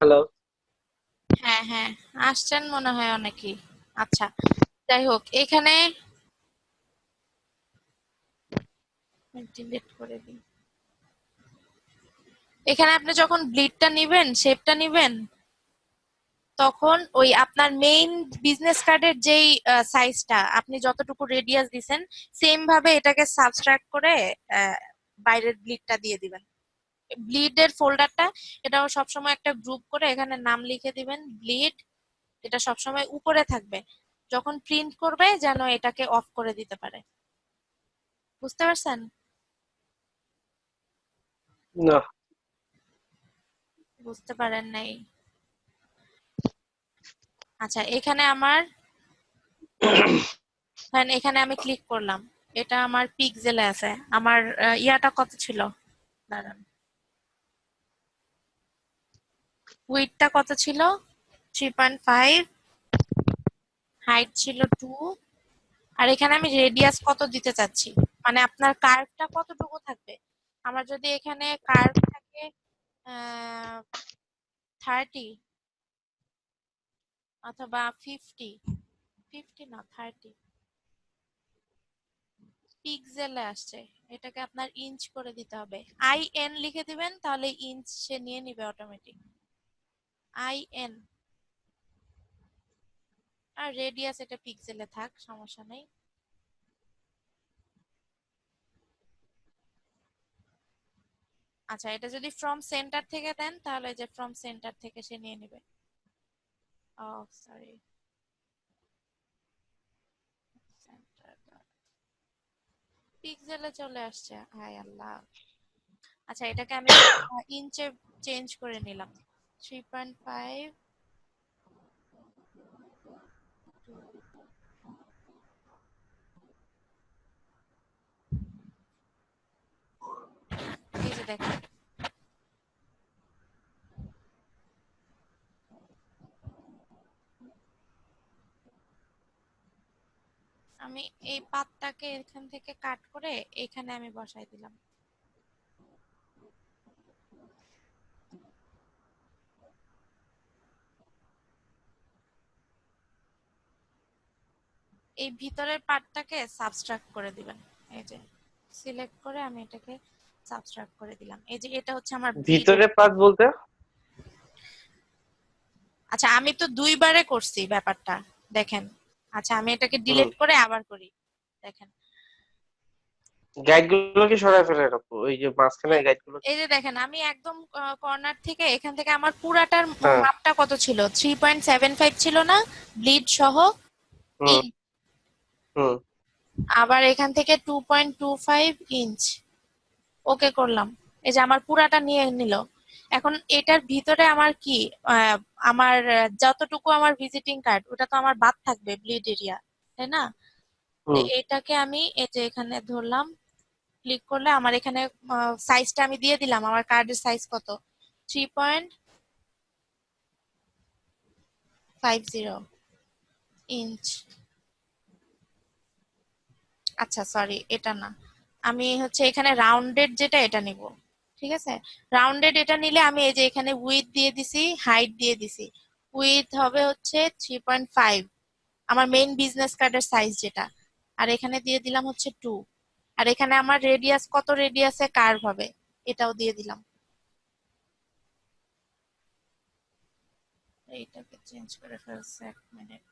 Hello. হ্যাঁ হ্যাঁ, আসছেন মনে হয় অনেকেই। আচ্ছা, যাই হোক, এখানে ডিলিট করে দিই। এখানে আপনি যখন ব্লিডটা নিবেন, শেপটা নিবেন, তখন ওই আপনার মেইন বিজনেস কার্ডের যেই সাইজটা আপনি যতটুকু রেডিয়াস দিছেন, সেম ভাবে এটাকে সাবট্রাক্ট করে আহ, বাইরের ব্লিডটা দিয়ে দিবেন। ব্লিডের ফোল্ডারটা, এটাও সবসময় একটা গ্রুপ করে এখানে নাম লিখে দিবেন ব্লিড। এটা সবসময় উপরে থাকবে, যখন প্রিন্ট করবে যেন এটাকে অফ করে দিতে পারে। বুঝতে পারছেন? না। বুঝতে পারেন নাই? আচ্ছা, এখানে আমার, ধরেন এখানে আমি ক্লিক করলাম, এটা আমার পিক্সেলে আছে। আমার ইয়াটা কত ছিল, দাঁড়ান, উইডথটা কত ছিল? 3.5। হাইট ছিল 2। আর এখানে আমি রেডিয়াস কত দিতে চাচ্ছি, মানে আপনার কার্ভটা কতটুকু থাকবে। আমার যদি এখানে কার্ভ থাকে 30 অথবা 50, 50 না 30 পিক্সেলে আসছে, এটাকে আপনার ইঞ্চ করে দিতে হবে। IN লিখে দিবেন, তাহলে ইঞ্চ সে নিয়ে নিবে অটোমেটিক। IN। আর রেডিয়াস এটা পিক্সেলে থাক, সমস্যা নেই। আচ্ছা, এটা যদি ফ্রম সেন্টার থেকে দেন, তাহলে যে ফ্রম সেন্টার থেকে সে নিয়ে নেবে। ও সরি, সেন্টার পিক্সেলে চলে আসছে, হায় আল্লাহ। আচ্ছা, এটাকে আমি ইঞ্চে চেঞ্জ করে নিলাম। 3.5 এই যে দেখেন, আমি এই পাতটাকে এখান থেকে কাট করে এখানে আমি বসাই দিলাম। এই ভিতরের পার্টটাকে সাবট্রাক্ট করে দিবেন। এই যে সিলেক্ট করে আমি এটাকে সাবট্রাক্ট করে দিলাম। এই যে এটা হচ্ছে আমার ব্লিডের। ভিতরে পাত বলতে? আচ্ছা, আমি তো দুইবারে করছি ব্যাপারটা, দেখেন। আচ্ছা, আমি এটাকে হুম। ডিলিট করে আবার করি, দেখেন। গাইড গুলোকে সরায় ফেলে রাখো, ওই যে মাঝখানে হ্যাঁ, গাইড গুলো। এই যে দেখেন, আমি একদম কর্নার থেকে, এখান থেকে আমার পুরাটার হ্যাঁ। মাপটা কত ছিল, 3.75 ছিল না, ব্লিড সহ। হুম। ইঞ্চ। হুম। আবার এখান থেকে 2.25 ইঞ্চ। ওকে করলাম। এই যে আমার পুরাটা নিয়ে নিল। এখন এটার ভিতরে আমার কি, আহ, আমার যতটুকু আমার ভিজিটিং কার্ড, ওটা তো আমার বাদ থাকবে ব্লিড এরিয়া, তাই না? তো হুম। এটাকে আমি এই যে এখানে ধরলাম, ক্লিক করলে আমার এখানে সাইজটা আমি দিয়ে দিলাম, আমার কার্ডের সাইজ কত, 3.50 ইঞ্চ। আচ্ছা সরি, এটা না, আমি হচ্ছে এখানে রাউন্ডেড যেটা এটা নিব। ঠিক আছে, রাউন্ডেড এটা নিলে আমি এই যে এখানে উইথ দিয়ে দিছি, হাইট দিয়ে দিছি। উইথ হবে হচ্ছে 3.5, আমার মেইন বিজনেস কার্ডের সাইজ যেটা। আর এখানে দিয়ে দিলাম হচ্ছে 2। আর এখানে আমার রেডিয়াস কত, রেডিয়াসে কার্ভ হবে, এটাও দিয়ে দিলাম। এইটাকে চেঞ্জ করে ফেলছে, 1 মিনিট।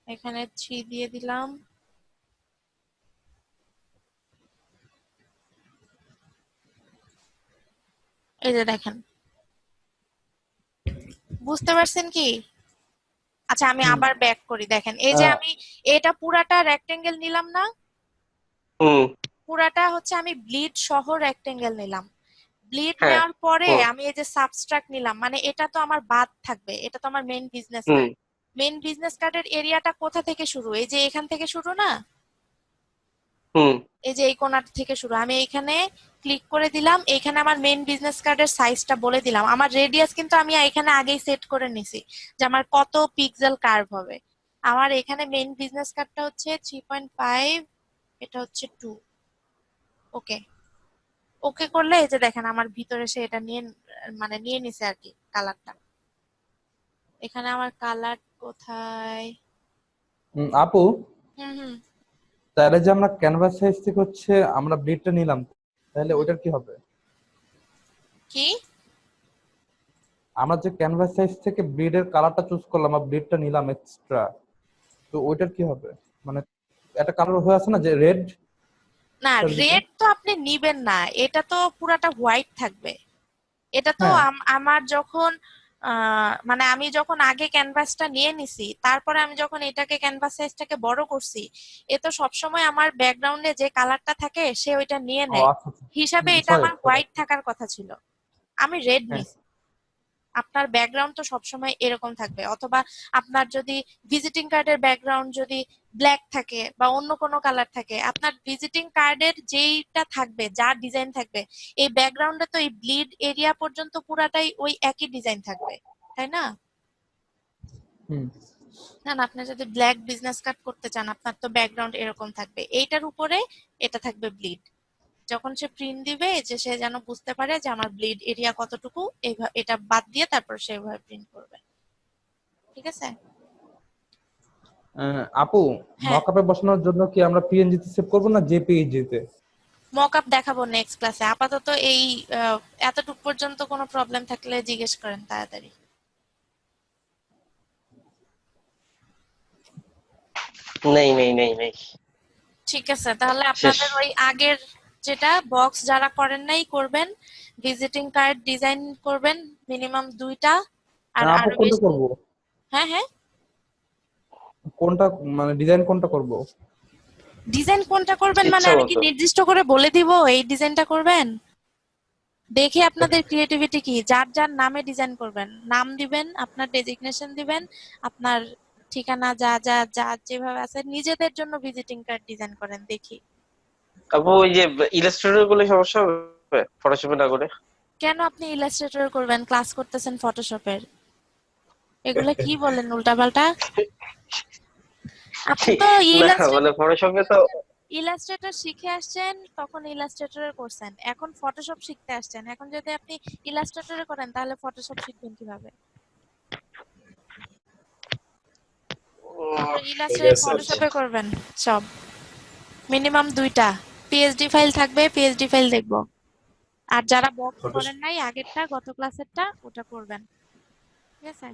এখানে 3 দিয়ে দিলাম। এই যে দেখেন, বুঝতে পারছেন কি? আচ্ছা, আমি হুম। আবার ব্যাক করি, দেখেন এই যে আমি এটা পুরাটা রেক্টেঙ্গেল নিলাম না, হুম। পুরাটা হচ্ছে আমি ব্লিড সহ রেক্টেঙ্গেল নিলাম। ব্লিড হ্যাঁ। নেওয়ার পরে হুম। আমি এই যে সাবট্রাক্ট নিলাম, মানে এটা তো আমার বাদ থাকবে, এটা তো আমার মেইন বিজনেস হুম। কার্ড। মেইন বিজনেস কার্ডের এরিয়াটা কোথা থেকে শুরু, এই যে এখান থেকে শুরু না, হুম। এই যে এই কোণার থেকে শুরু। আমি এখানে ক্লিক করে দিলাম, এখানে আমার মেইন বিজনেস কার্ডের সাইজটা বলে দিলাম। আমার রেডিয়াস কিন্তু আমি এখানে আগেই সেট করে নিছি, যে আমার কত পিক্সেল কার্ভ হবে। আমার এখানে মেইন বিজনেস কার্ডটা হচ্ছে 3.5, এটা হচ্ছে 2। ওকে, ওকে করলে এই যে দেখেন আমার ভিতরে সে এটা নিয়ে মানে নিয়ে নিছে আর কি কালারটা। এখানে আমার কালার কোথায়? আপু, হুম হুম। তাহলে যে আমরা ক্যানভাস সাইজ থেকে হচ্ছে আমরা ব্লিডটা নিলাম, তাহলে হুম। ওইটার কি হবে? কি? আমরা যে ক্যানভাস সাইজ থেকে ব্লিডের কালারটা চুজ করলাম বা ব্লিডটা নিলাম এক্সট্রা, তো ওইটার কি হবে? মানে একটা কালার হয়ে আছে না যে রেড না, ফেব্রিকে। রেড তো আপনি নিবেন না, এটা তো পুরাটা হোয়াইট থাকবে। এটা তো হ্যাঁ। আমার যখন মানে আমি যখন আগে ক্যানভাসটা নিয়ে নিছি, তারপরে আমি যখন এটাকে ক্যানভাস সাইজটাকে বড় করছি, এ তো সবসময় আমার ব্যাকগ্রাউন্ডে যে কালারটা থাকে সে ওইটা নিয়ে ও নেয়। আচ্ছা আচ্ছা। হিসাবে এটা সরি আমার সরি। হোয়াইট থাকার কথা ছিল, আমি রেড হ্যাঁ। নিছি। আপনার ব্যাকগ্রাউন্ড তো সবসময় এরকম থাকবে, অথবা আপনার যদি ভিজিটিং কার্ডের ব্যাকগ্রাউন্ড যদি ব্ল্যাক থাকে বা অন্য কোনো কালার থাকে, আপনার ভিজিটিং কার্ডের যেইটা থাকবে, যা ডিজাইন থাকবে, এই ব্যাকগ্রাউন্ডে তো এই ব্লিড এরিয়া পর্যন্ত পুরাটাই ওই একই ডিজাইন থাকবে, তাই না? হুম। না না, আপনি যদি ব্ল্যাক বিজনেস কার্ড করতে চান, আপনার তো ব্যাকগ্রাউন্ড এরকম থাকবে, এইটার উপরে এটা থাকবে ব্লিড। যখন সে প্রিন্ট দিবে, যে সে যেন বুঝতে পারে যে আমার ব্লিড এরিয়া কতটুকু, এটা বাদ দিয়ে তারপর সে এভাবে প্রিন্ট করবে। ঠিক আছে? আপু, হ্যাঁ। মকআপে বসানোর জন্য কি আমরা পিএনজি তে সেভ করবো না জেপিইজি তে? মক আপ দেখাবো নেক্সট ক্লাসে, আপাতত এই এতটুকু পর্যন্ত কোনো প্রবলেম থাকলে জিজ্ঞেস করেন তাড়াতাড়ি। নেই নেই নেই নেই। ঠিক আছে, তাহলে শেষ। আপনাদের ওই আগের যেটা বক্স যারা করেন নাই করবেন, ভিজিটিং কার্ড ডিজাইন করবেন মিনিমাম 2টা, আর আপু, আরো কোনটা বেশি। করব? হ্যাঁ হ্যাঁ। কোনটা মানে ডিজাইন কোনটা করব? ডিজাইন কোনটা করবেন মানে ইচ্ছা আমি কি মতো। নির্দিষ্ট করে বলে দিব এই ডিজাইনটা করবেন? দেখি আপনাদের ক্রিয়েটিভিটি কি, যার যার নামে ডিজাইন করবেন, নাম দিবেন, আপনার ডেজিগনেশন দিবেন, আপনার ঠিকানা, যা যা যা যেভাবে আছে, নিজেদের জন্য ভিজিটিং কার্ড ডিজাইন করেন দেখি। আপু ওই যে ইলাস্ট্রেটর গুলো সমস্যা হবে ফটোশপে না করে? কেন আপনি ইলাস্ট্রেটর করবেন? ক্লাস করতেছেন ফটোশপের, এগুলা কি বলেন উল্টাপাল্টা? আপনি তো না মানে ইলাস্ট্রেটর ফটোশপে তো ইলাস্ট্রেটর শিখে আসছেন, তখন ইলাস্ট্রেটরে করছেন, এখন ফটোশপ শিখতে আসছেন, এখন যদি আপনি ইলাস্ট্রেটরে করেন তাহলে ফটোশপ শিখবেন কিভাবে? ঠিক ইলাস্ট্রেটর আছে আচ্ছা। ফটোশপে করবেন সব, মিনিমাম 2টা পিএইচডি ফাইল থাকবে, পিএইচডি ফাইল দেখবো। আর যারা বক্স ফটোশপ করেন নাই আগেরটা, গত ক্লাসেরটা, ওটা করবেন। ঠিক আছে?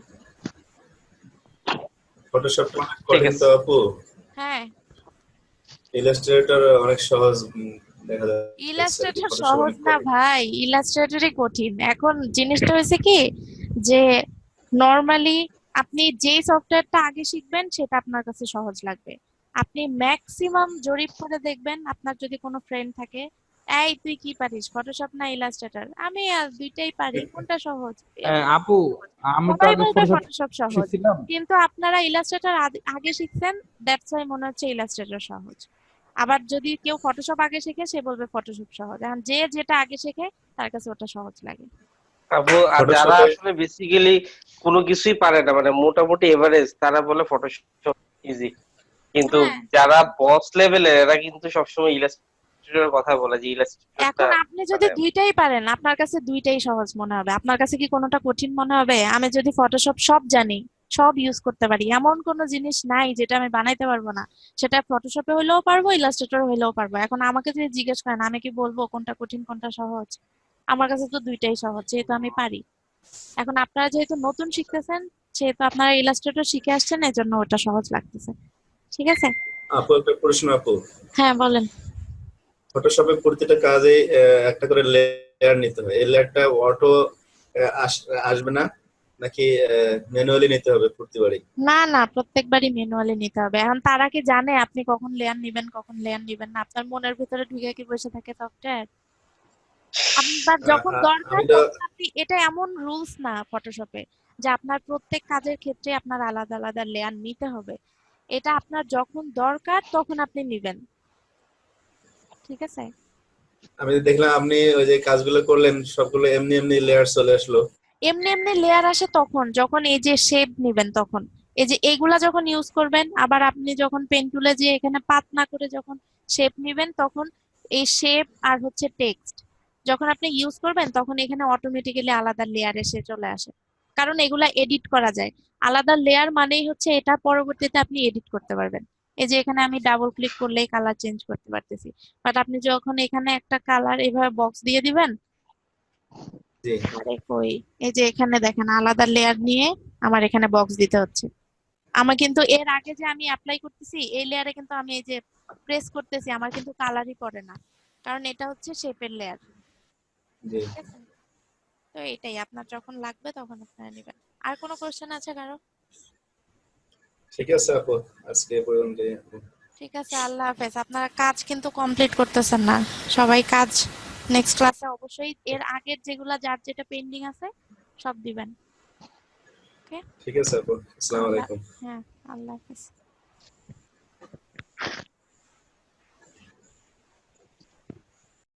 ফটোশপটা অনেক ঠিক কঠিন আছে। তো আপু। হ্যাঁ। ইলাস্ট্রেটর অনেক সহজ দেখা যাচ্ছে আর কি, ইলাস্ট্রেটর ফটোশপ সহজ অনেক না কঠিন। ভাই, ইলাস্ট্রেটরই কঠিন। এখন জিনিসটা হয়েছে কি, যে নর্মালি আপনি যেই সফটওয়্যারটা আগে শিখবেন সেটা আপনার কাছে সহজ লাগবে। আপনি ম্যাক্সিমাম জরিপ করে দেখবেন, আপনার যদি কোনো ফ্রেন্ড থাকে, এই তুই কি পারিস, ফটোশপ না ইলাস্ট্রেটর? আমি আর দুইটাই পারি, কোনটা সহজ? আপু, আমি তো সবাই আগে বলবে ফটোশপ ফটোশপ সহজ। শিখছিলাম। কিন্তু আপনারা ইলাস্ট্রেটর আগে শিখছেন, দ্যাটস ওয়াই মনে হচ্ছে ইলাস্ট্রেটর সহজ। আবার যদি কেউ ফটোশপ আগে শেখে সে বলবে ফটোশপ সহজ, এখন যে যেটা আগে শেখে তার কাছে ওটা সহজ লাগে। আপু আর যারা ফটোশপে আসলে বেসিক্যালি কোনো কিছুই পারে না মানে মোটামুটি এভারেজ, তারা বলে ফটোশপ ইজি। কিন্তু হ্যাঁ। যারা বস লেভেলের এরা কিন্তু সবসময় ইলাস্ট্রেটরের কথা বলে যে ইলাস্ট্রেটরটা এখন আপনি যদি মানে দুইটাই পারেন, আপনার কাছে দুইটাই সহজ মনে হবে, আপনার কাছে কি কোনোটা কঠিন মনে হবে? আমি যদি ফটোশপ সব জানি, সব ইউজ করতে পারি, এমন কোনো জিনিস নাই যেটা আমি বানাইতে পারবো না। সেটা ফটোশপে হইলেও পারবো, ইলাস্ট্রেটর হইলেও পারবো। এখন আমাকে যদি জিজ্ঞেস করেন আমি কি বলবো কোনটা কঠিন কোনটা সহজ? আমার কাছে তো দুইটাই সহজ, যেহেতু আমি পারি। এখন আপনারা যেহেতু নতুন শিখতেছেন, সেহেতু আপনারা ইলাস্ট্রেটর শিখে আসছেন, এই জন্য ওটা সহজ লাগতেছে। ঠিক আছে? আপু একটা প্রশ্ন আপু, হ্যাঁ বলেন। ফটোশপে প্রতিটা কাজে একটা করে লেয়ার নিতে হয়, এই লেয়ারটা অটো আসবে না নাকি ম্যানুয়ালি নিতে হবে প্রতিবারই? না না, প্রত্যেকবারই ম্যানুয়ালি নিতে হবে। এখন তারা কি জানে আপনি কখন লেয়ার নিবেন কখন লেয়ার নিবেন না? আপনার মনের ভিতরে ঢুকে কি বসে থাকে সফটওয়্যার? আপনার যখন দরকার আমি তো তখন আপনি, এটা এমন রুলস না ফটোশপে যে আপনার প্রত্যেক কাজের ক্ষেত্রে আপনার আলাদা আলাদা লেয়ার নিতে হবে। এটা আপনার যখন দরকার তখন আপনি নিবেন। ঠিক আছে? আমি দেখলাম আপনি ওই যে কাজগুলো করলেন সবগুলো এমনি এমনি লেয়ার চলে আসলো। এমনি এমনি লেয়ার আসে তখন যখন এই যে শেপ নিবেন তখন, এই যে এইগুলা যখন ইউজ করবেন, আবার আপনি যখন পেন টুলে যে এখানে পাত না করে যখন শেপ নিবেন তখন এই শেপ আর হচ্ছে টেক্সট, যখন আপনি ইউজ করবেন তখন এখানে অটোমেটিক্যালি আলাদা লেয়ার এসে চলে আসে, কারণ এগুলা এডিট করা যায়। আলাদা লেয়ার মানেই হচ্ছে এটা পরবর্তীতে আপনি এডিট করতে পারবেন। এই যে এখানে আমি ডাবল ক্লিক করলেই কালার চেঞ্জ করতে পারতেছি, বাট আপনি যখন এখানে একটা কালার এভাবে বক্স দিয়ে দিবেন, জি আরে কই, এই যে এখানে দেখেন আলাদা লেয়ার নিয়ে আমার এখানে বক্স দিতে হচ্ছে। আমার কিন্তু এর আগে যে আমি অ্যাপ্লাই করতেছি এই লেয়ারে কিন্তু আমি এই যে প্রেস করতেছি আমার কিন্তু কালারই পড়ে না, কারণ এটা হচ্ছে শেপের লেয়ার। জি ঠিক আছে, তো এটাই আপনার যখন লাগবে তখন আপনারা নেবেন। আর কোনো কোশ্চেন আছে কারো? ঠিক আছে আপু, আজকে এ পর্যন্তই আপু। ঠিক আছে, আল্লাহ হাফেজ। আপনারা কাজ কিন্তু কমপ্লিট করতেছেন না, সবাই কাজ নেক্সট ক্লাসে অবশ্যই এর আগের যেগুলা যার যেটা পেন্ডিং আছে সব দিবেন। ওকে, ঠিক আছে আপু, আসসালামু আল্লাহ, আলাইকুম। হ্যাঁ, আল্লাহ হাফেজ।